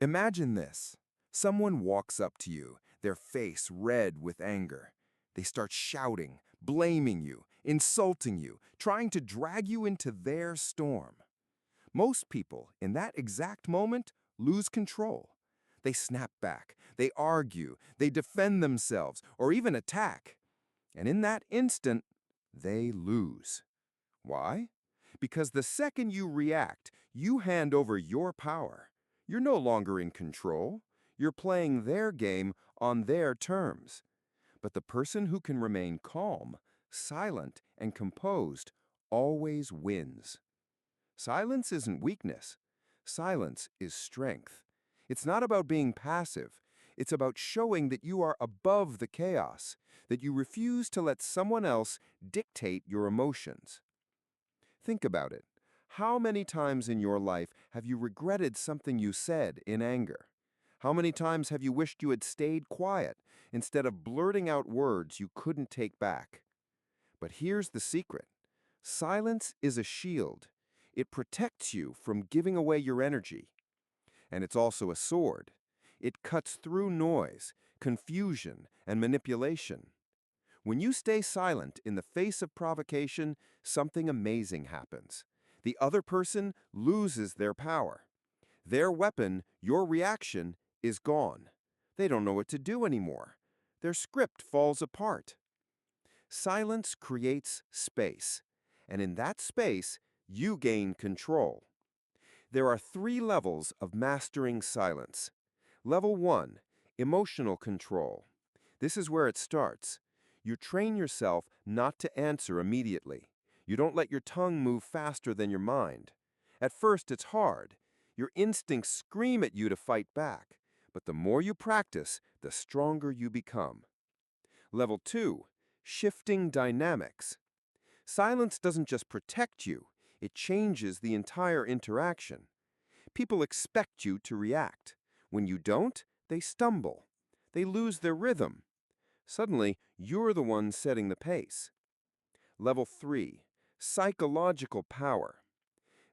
Imagine this. Someone walks up to you, their face red with anger. They start shouting, blaming you, insulting you, trying to drag you into their storm. Most people, in that exact moment, lose control. They snap back, they argue, they defend themselves, or even attack. And in that instant, they lose. Why? Because the second you react, you hand over your power. You're no longer in control. You're playing their game on their terms. But the person who can remain calm, silent, and composed always wins. Silence isn't weakness. Silence is strength. It's not about being passive. It's about showing that you are above the chaos, that you refuse to let someone else dictate your emotions. Think about it. How many times in your life have you regretted something you said in anger? How many times have you wished you had stayed quiet instead of blurting out words you couldn't take back? But here's the secret. Silence is a shield. It protects you from giving away your energy. And it's also a sword. It cuts through noise, confusion, and manipulation. When you stay silent in the face of provocation, something amazing happens. The other person loses their power. Their weapon, your reaction, is gone. They don't know what to do anymore. Their script falls apart. Silence creates space, and in that space, you gain control. There are 3 levels of mastering silence. Level 1, emotional control. This is where it starts. You train yourself not to answer immediately. You don't let your tongue move faster than your mind. At first, it's hard. Your instincts scream at you to fight back. But the more you practice, the stronger you become. Level 2, shifting dynamics. Silence doesn't just protect you, it changes the entire interaction. People expect you to react. When you don't, they stumble. They lose their rhythm. Suddenly, you're the one setting the pace. Level 3, psychological power.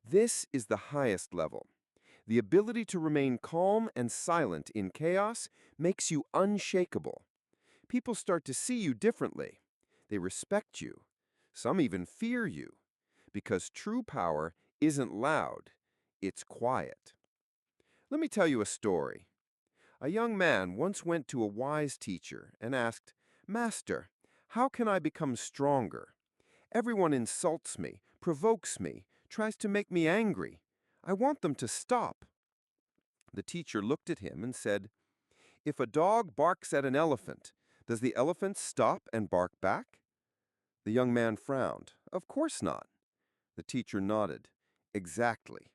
This is the highest level. The ability to remain calm and silent in chaos makes you unshakable. People start to see you differently. They respect you. Some even fear you. Because true power isn't loud, it's quiet. Let me tell you a story. A young man once went to a wise teacher and asked, "Master, how can I become stronger? Everyone insults me, provokes me, tries to make me angry. I want them to stop." The teacher looked at him and said, "If a dog barks at an elephant, does the elephant stop and bark back?" The young man frowned. "Of course not." The teacher nodded. "Exactly.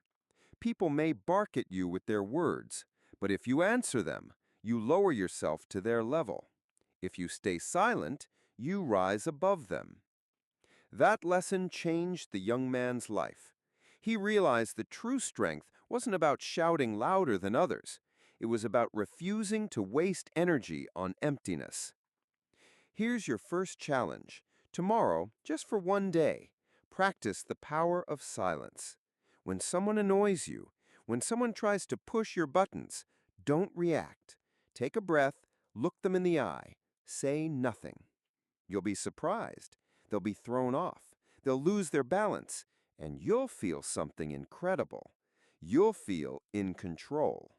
People may bark at you with their words, but if you answer them, you lower yourself to their level. If you stay silent, you rise above them." That lesson changed the young man's life. He realized that true strength wasn't about shouting louder than others. It was about refusing to waste energy on emptiness. Here's your first challenge. Tomorrow, just for one day, practice the power of silence. When someone annoys you, when someone tries to push your buttons, don't react. Take a breath, look them in the eye, say nothing. You'll be surprised. They'll be thrown off. They'll lose their balance, and you'll feel something incredible. You'll feel in control.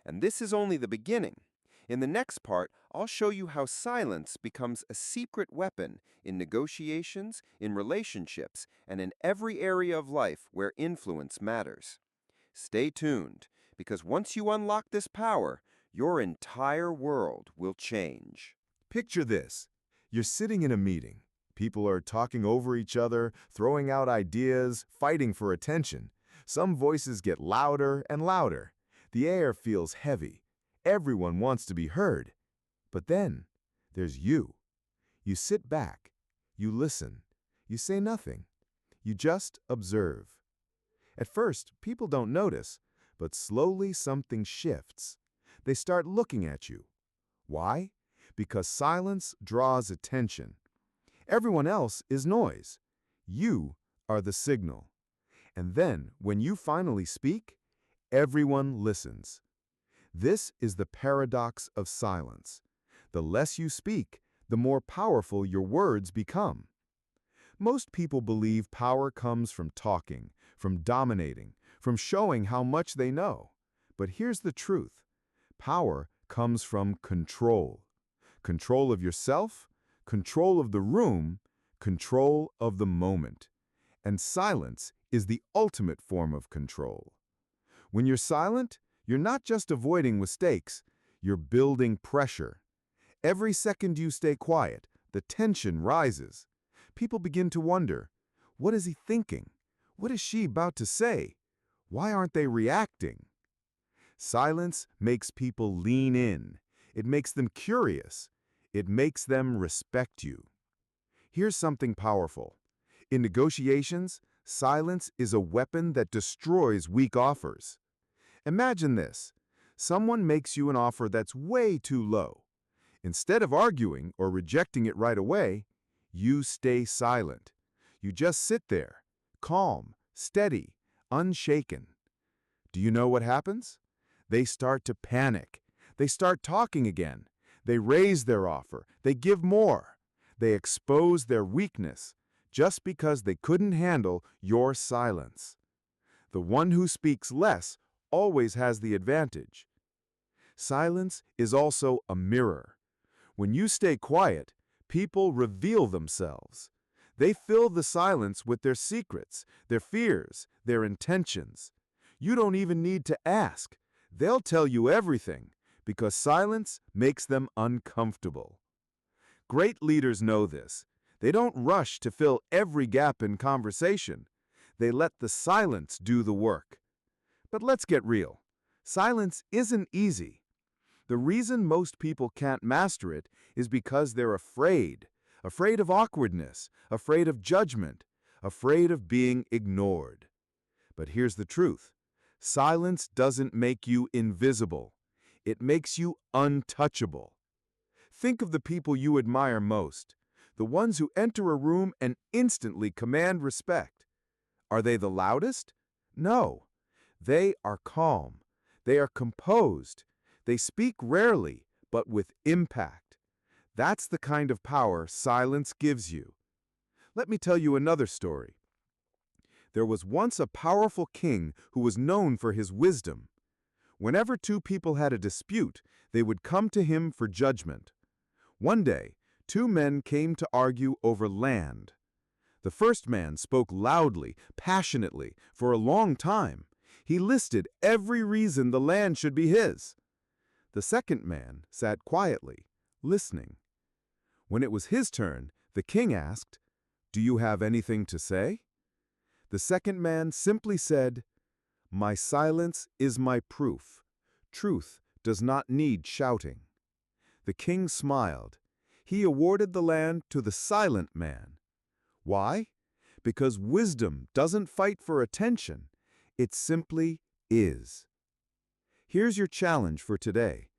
And this is only the beginning. In the next part, I'll show you how silence becomes a secret weapon in negotiations, in relationships, and in every area of life where influence matters. Stay tuned, because once you unlock this power, your entire world will change. Picture this. You're sitting in a meeting. People are talking over each other, throwing out ideas, fighting for attention. Some voices get louder and louder. The air feels heavy. Everyone wants to be heard. But then, there's you. You sit back. You listen. You say nothing. You just observe. At first, people don't notice, but slowly something shifts. They start looking at you. Why? Because silence draws attention. Everyone else is noise. You are the signal. And then, when you finally speak, everyone listens. This is the paradox of silence. The less you speak, the more powerful your words become. Most people believe power comes from talking, from dominating, from showing how much they know. But here's the truth. Power comes from control. Control of yourself, control of the room, control of the moment. And silence is the ultimate form of control. When you're silent, you're not just avoiding mistakes, you're building pressure. Every second you stay quiet, the tension rises. People begin to wonder, what is he thinking? What is she about to say? Why aren't they reacting? Silence makes people lean in. It makes them curious. It makes them respect you. Here's something powerful. In negotiations, silence is a weapon that destroys weak offers. Imagine this. Someone makes you an offer that's way too low. Instead of arguing or rejecting it right away, you stay silent. You just sit there, calm, steady, unshaken. Do you know what happens? They start to panic. They start talking again. They raise their offer. They give more. They expose their weakness just because they couldn't handle your silence. The one who speaks less always has the advantage. Silence is also a mirror. When you stay quiet, people reveal themselves. They fill the silence with their secrets, their fears, their intentions. You don't even need to ask. They'll tell you everything because silence makes them uncomfortable. Great leaders know this. They don't rush to fill every gap in conversation. They let the silence do the work. But let's get real. Silence isn't easy. The reason most people can't master it is because they're afraid. Afraid of awkwardness, afraid of judgment, afraid of being ignored. But here's the truth. Silence doesn't make you invisible. It makes you untouchable. Think of the people you admire most, the ones who enter a room and instantly command respect. Are they the loudest? No. They are calm. They are composed. They speak rarely, but with impact. That's the kind of power silence gives you. Let me tell you another story. There was once a powerful king who was known for his wisdom. Whenever two people had a dispute, they would come to him for judgment. One day, two men came to argue over land. The first man spoke loudly, passionately, for a long time. He listed every reason the land should be his. The second man sat quietly, listening. When it was his turn, the king asked, "Do you have anything to say?" The second man simply said, "My silence is my proof. Truth does not need shouting." The king smiled. He awarded the land to the silent man. Why? Because wisdom doesn't fight for attention. It simply is. Here's your challenge for today.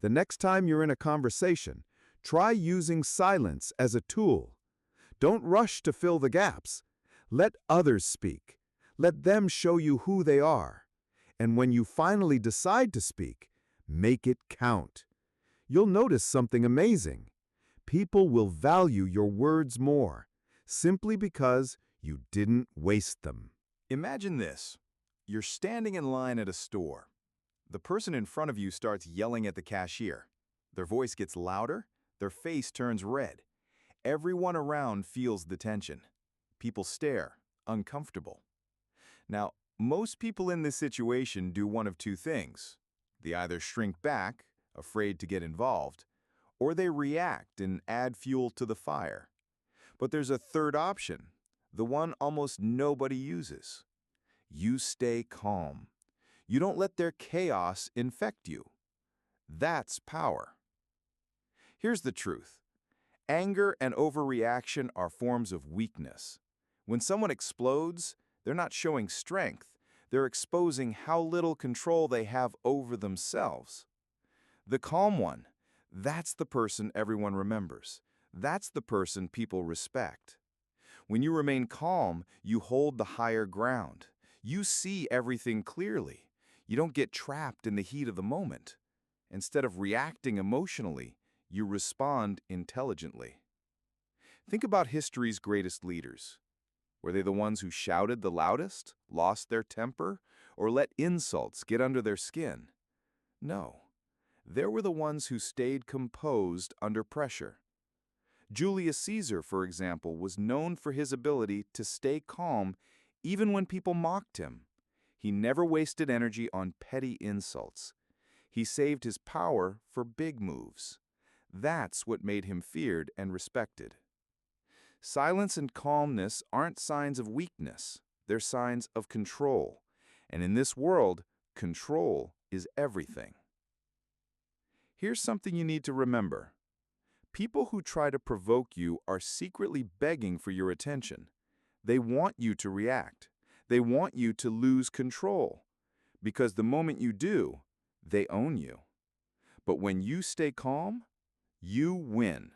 The next time you're in a conversation, try using silence as a tool. Don't rush to fill the gaps. Let others speak. Let them show you who they are. And when you finally decide to speak, make it count. You'll notice something amazing. People will value your words more, simply because you didn't waste them. Imagine this. You're standing in line at a store. The person in front of you starts yelling at the cashier. Their voice gets louder, their face turns red. Everyone around feels the tension. People stare, uncomfortable. Now, most people in this situation do one of two things. They either shrink back, afraid to get involved, or they react and add fuel to the fire. But there's a third option, the one almost nobody uses. You stay calm. You don't let their chaos infect you. That's power. Here's the truth. Anger and overreaction are forms of weakness. When someone explodes, they're not showing strength. They're exposing how little control they have over themselves. The calm one, that's the person everyone remembers. That's the person people respect. When you remain calm, you hold the higher ground. You see everything clearly. You don't get trapped in the heat of the moment. Instead of reacting emotionally, you respond intelligently. Think about history's greatest leaders. Were they the ones who shouted the loudest, lost their temper, or let insults get under their skin? No. They were the ones who stayed composed under pressure. Julius Caesar, for example, was known for his ability to stay calm even when people mocked him. He never wasted energy on petty insults. He saved his power for big moves. That's what made him feared and respected. Silence and calmness aren't signs of weakness. They're signs of control. And in this world, control is everything. Here's something you need to remember. People who try to provoke you are secretly begging for your attention. They want you to react. They want you to lose control. Because the moment you do, they own you. But when you stay calm, you win.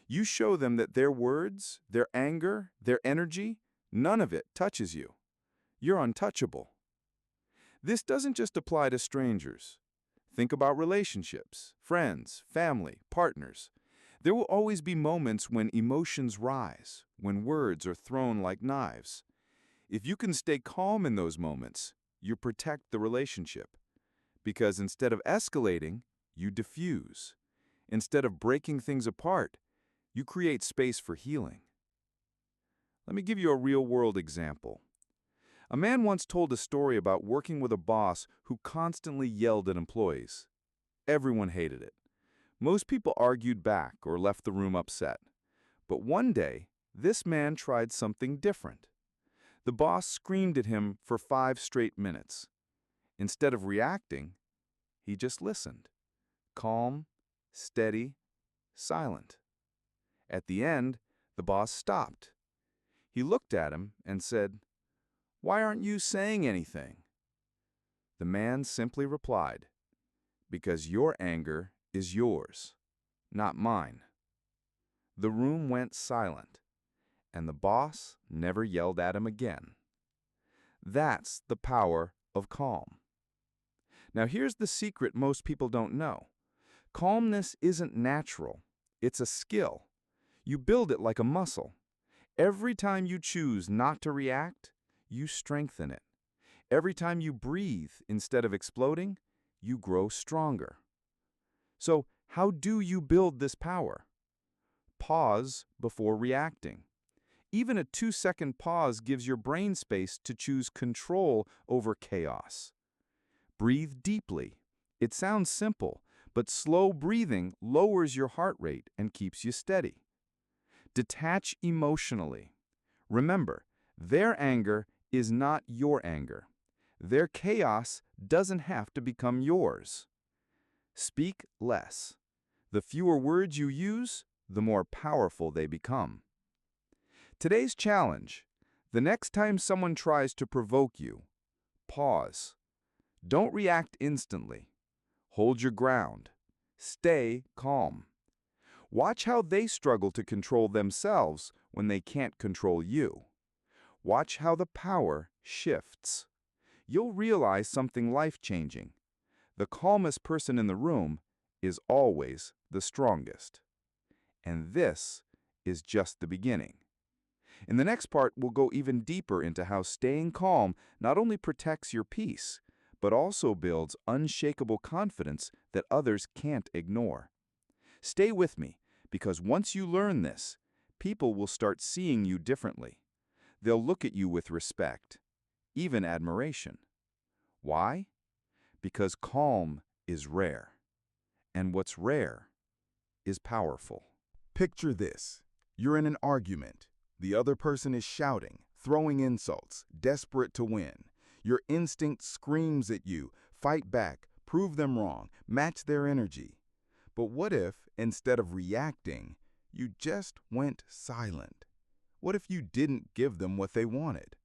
You show them that their words, their anger, their energy, none of it touches you. You're untouchable. This doesn't just apply to strangers. Think about relationships, friends, family, partners. There will always be moments when emotions rise, when words are thrown like knives. If you can stay calm in those moments, you protect the relationship. Because instead of escalating, you diffuse. Instead of breaking things apart, you create space for healing. Let me give you a real-world example. A man once told a story about working with a boss who constantly yelled at employees. Everyone hated it. Most people argued back or left the room upset. But one day, this man tried something different. The boss screamed at him for 5 straight minutes. Instead of reacting, he just listened. Calm, steady, silent. At the end, the boss stopped. He looked at him and said, "Why aren't you saying anything?" The man simply replied, "Because your anger is yours, not mine." The room went silent, and the boss never yelled at him again. That's the power of calm. Now here's the secret most people don't know. Calmness isn't natural. It's a skill. You build it like a muscle. Every time you choose not to react, you strengthen it. Every time you breathe instead of exploding, you grow stronger. So, how do you build this power? Pause before reacting. Even a 2-second pause gives your brain space to choose control over chaos. Breathe deeply. It sounds simple, but slow breathing lowers your heart rate and keeps you steady. Detach emotionally. Remember, their anger is not your anger. Their chaos doesn't have to become yours. Speak less. The fewer words you use, the more powerful they become. Today's challenge: the next time someone tries to provoke you, pause. Don't react instantly. Hold your ground. Stay calm. Watch how they struggle to control themselves when they can't control you. Watch how the power shifts. You'll realize something life-changing. The calmest person in the room is always the strongest. And this is just the beginning. In the next part, we'll go even deeper into how staying calm not only protects your peace, but also builds unshakable confidence that others can't ignore. Stay with me, because once you learn this, people will start seeing you differently. They'll look at you with respect, even admiration. Why? Because calm is rare, and what's rare is powerful. Picture this. You're in an argument. The other person is shouting, throwing insults, desperate to win. Your instinct screams at you, fight back, prove them wrong, match their energy. But what if, instead of reacting, you just went silent? What if you didn't give them what they wanted?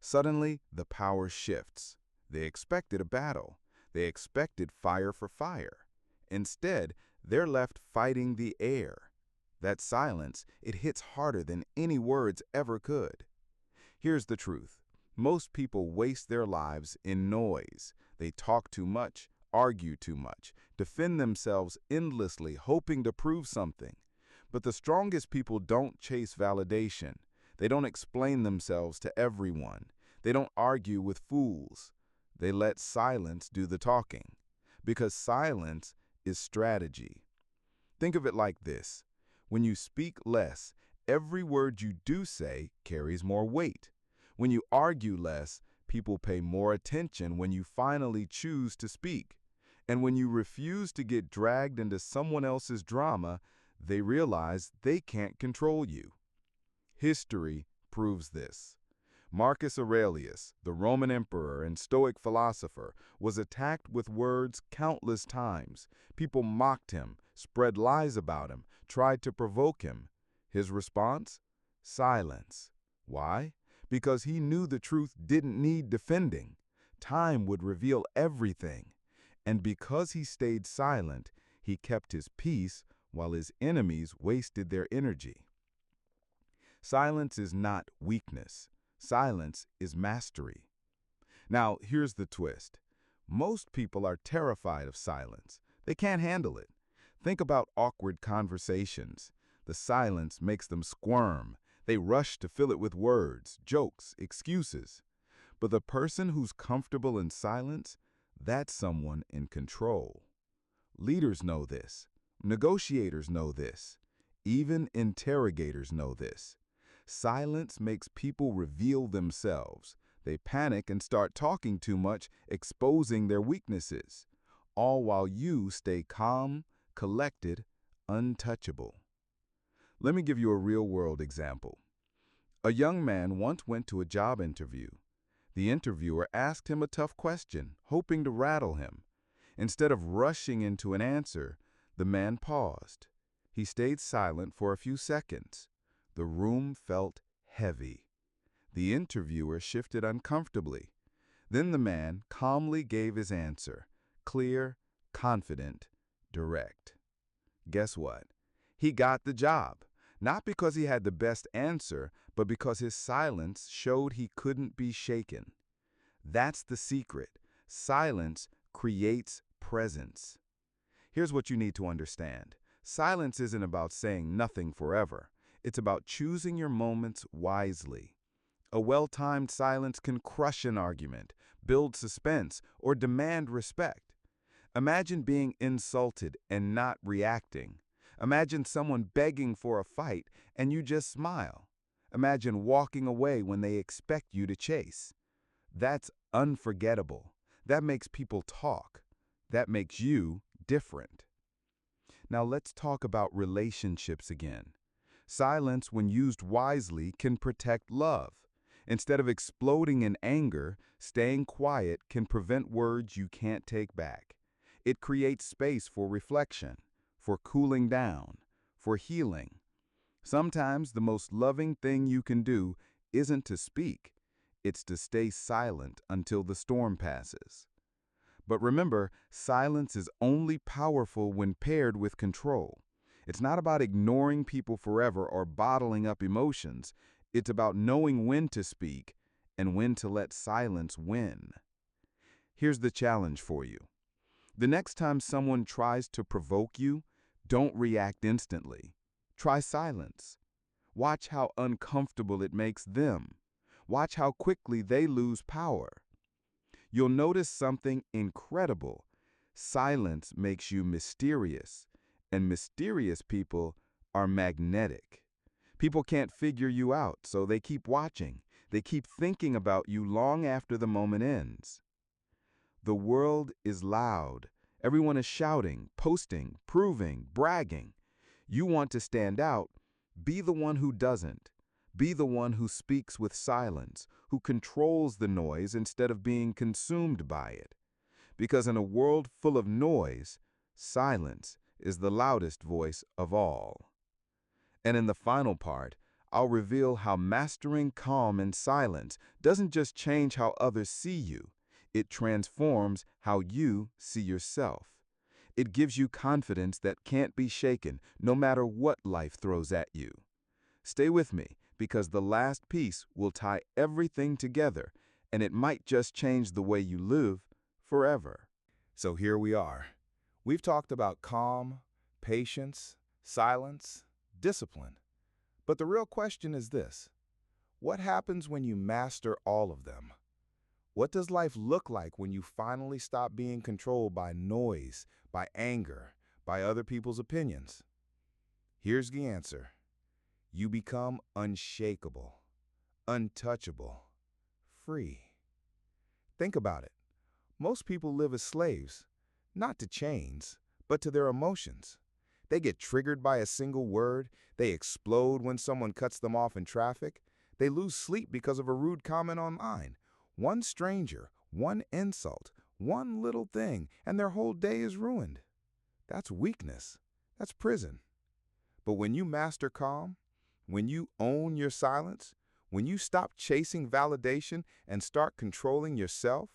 Suddenly, the power shifts. They expected a battle. They expected fire for fire. Instead, they're left fighting the air. That silence, it hits harder than any words ever could. Here's the truth. Most people waste their lives in noise. They talk too much, argue too much, defend themselves endlessly, hoping to prove something. But the strongest people don't chase validation. They don't explain themselves to everyone. They don't argue with fools. They let silence do the talking. Because silence is strategy. Think of it like this. When you speak less, every word you do say carries more weight. When you argue less, people pay more attention when you finally choose to speak. And when you refuse to get dragged into someone else's drama, they realize they can't control you. History proves this. Marcus Aurelius, the Roman emperor and Stoic philosopher, was attacked with words countless times. People mocked him, spread lies about him, tried to provoke him. His response? Silence. Why? Because he knew the truth didn't need defending. Time would reveal everything. And because he stayed silent, he kept his peace while his enemies wasted their energy. Silence is not weakness. Silence is mastery. Now, here's the twist. Most people are terrified of silence. They can't handle it. Think about awkward conversations. The silence makes them squirm. They rush to fill it with words, jokes, excuses. But the person who's comfortable in silence, that's someone in control. Leaders know this. Negotiators know this. Even interrogators know this. Silence makes people reveal themselves. They panic and start talking too much, exposing their weaknesses, all while you stay calm, collected, untouchable. Let me give you a real-world example. A young man once went to a job interview. The interviewer asked him a tough question, hoping to rattle him. Instead of rushing into an answer, the man paused. He stayed silent for a few seconds. The room felt heavy. The interviewer shifted uncomfortably. Then the man calmly gave his answer, clear, confident, direct. Guess what? He got the job, not because he had the best answer, but because his silence showed he couldn't be shaken. That's the secret. Silence creates presence. Here's what you need to understand. Silence isn't about saying nothing forever. It's about choosing your moments wisely. A well-timed silence can crush an argument, build suspense, or demand respect. Imagine being insulted and not reacting. Imagine someone begging for a fight and you just smile. Imagine walking away when they expect you to chase. That's unforgettable. That makes people talk. That makes you different. Now let's talk about relationships again. Silence, when used wisely, can protect love. Instead of exploding in anger, staying quiet can prevent words you can't take back. It creates space for reflection, for cooling down, for healing. Sometimes the most loving thing you can do isn't to speak. It's to stay silent until the storm passes. But remember, silence is only powerful when paired with control. It's not about ignoring people forever or bottling up emotions. It's about knowing when to speak and when to let silence win. Here's the challenge for you. The next time someone tries to provoke you, don't react instantly. Try silence. Watch how uncomfortable it makes them. Watch how quickly they lose power. You'll notice something incredible. Silence makes you mysterious, and mysterious people are magnetic. People can't figure you out, so they keep watching. They keep thinking about you long after the moment ends. The world is loud. Everyone is shouting, posting, proving, bragging. You want to stand out. Be the one who doesn't. Be the one who speaks with silence, who controls the noise instead of being consumed by it. Because in a world full of noise, silence is the loudest voice of all. And in the final part, I'll reveal how mastering calm and silence doesn't just change how others see you, it transforms how you see yourself. It gives you confidence that can't be shaken, no matter what life throws at you. Stay with me, because the last piece will tie everything together, and it might just change the way you live forever. So here we are. We've talked about calm, patience, silence, discipline. But the real question is this: what happens when you master all of them? What does life look like when you finally stop being controlled by noise, by anger, by other people's opinions? Here's the answer. You become unshakable, untouchable, free. Think about it. Most people live as slaves, not to chains, but to their emotions. They get triggered by a single word, they explode when someone cuts them off in traffic, they lose sleep because of a rude comment online. One stranger, one insult, one little thing, and their whole day is ruined. That's weakness. That's prison. But when you master calm, when you own your silence, when you stop chasing validation and start controlling yourself,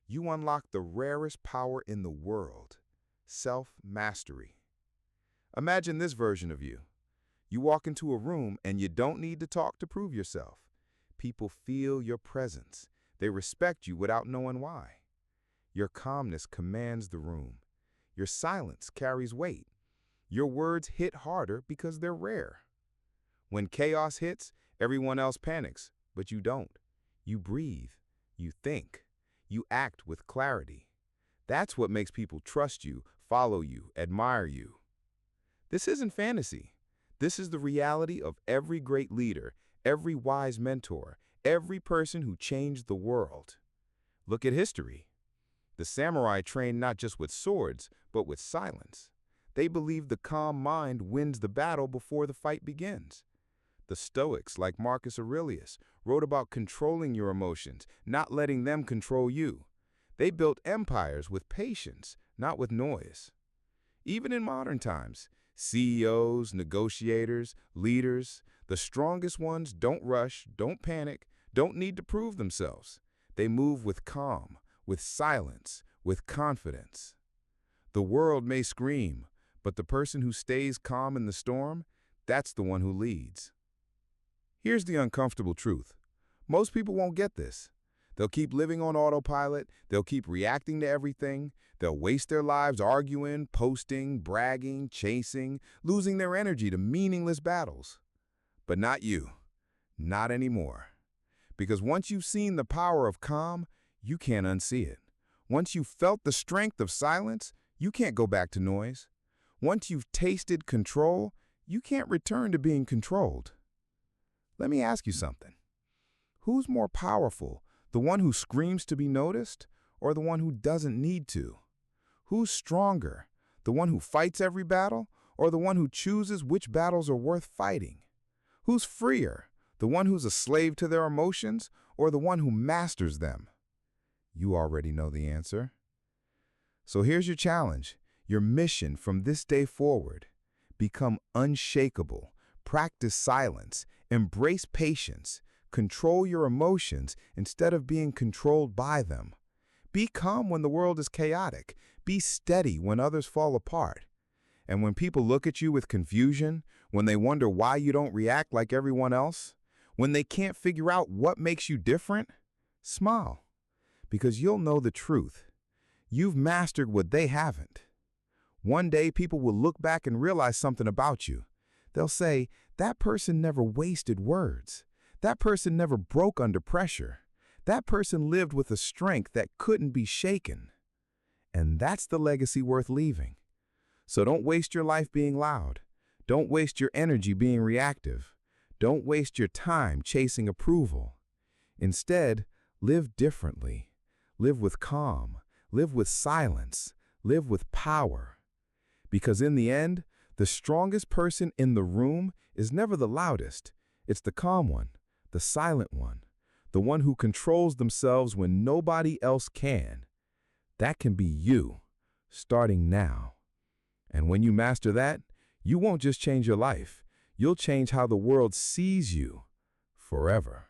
you unlock the rarest power in the world: self-mastery. Imagine this version of you. You walk into a room and you don't need to talk to prove yourself. People feel your presence. They respect you without knowing why. Your calmness commands the room. Your silence carries weight. Your words hit harder because they're rare. When chaos hits, everyone else panics, but you don't. You breathe. You think. You act with clarity. That's what makes people trust you, follow you, admire you. This isn't fantasy. This is the reality of every great leader, every wise mentor, every person who changed the world. Look at history. The samurai trained not just with swords, but with silence. They believed the calm mind wins the battle before the fight begins. The Stoics, like Marcus Aurelius, wrote about controlling your emotions, not letting them control you. They built empires with patience, not with noise. Even in modern times, CEOs, negotiators, leaders, the strongest ones don't rush, don't panic, don't need to prove themselves. They move with calm, with silence, with confidence. The world may scream, but the person who stays calm in the storm, that's the one who leads. Here's the uncomfortable truth. Most people won't get this. They'll keep living on autopilot, they'll keep reacting to everything, they'll waste their lives arguing, posting, bragging, chasing, losing their energy to meaningless battles. But not you. Not anymore. Because once you've seen the power of calm, you can't unsee it. Once you've felt the strength of silence, you can't go back to noise. Once you've tasted control, you can't return to being controlled. Let me ask you something. Who's more powerful, the one who screams to be noticed or the one who doesn't need to? Who's stronger, the one who fights every battle or the one who chooses which battles are worth fighting? Who's freer, the one who's a slave to their emotions or the one who masters them? You already know the answer. So here's your challenge, your mission from this day forward. Become unshakable, practice silence, embrace patience, control your emotions instead of being controlled by them. Be calm when the world is chaotic. Be steady when others fall apart. And when people look at you with confusion, when they wonder why you don't react like everyone else, when they can't figure out what makes you different, smile, because you'll know the truth. You've mastered what they haven't. One day people will look back and realize something about you. They'll say, that person never wasted words. That person never broke under pressure. That person lived with a strength that couldn't be shaken. And that's the legacy worth leaving. So don't waste your life being loud. Don't waste your energy being reactive. Don't waste your time chasing approval. Instead, live differently. Live with calm. Live with silence. Live with power. Because in the end, the strongest person in the room is never the loudest. It's the calm one, the silent one, the one who controls themselves when nobody else can. That can be you, starting now. And when you master that, you won't just change your life. You'll change how the world sees you forever.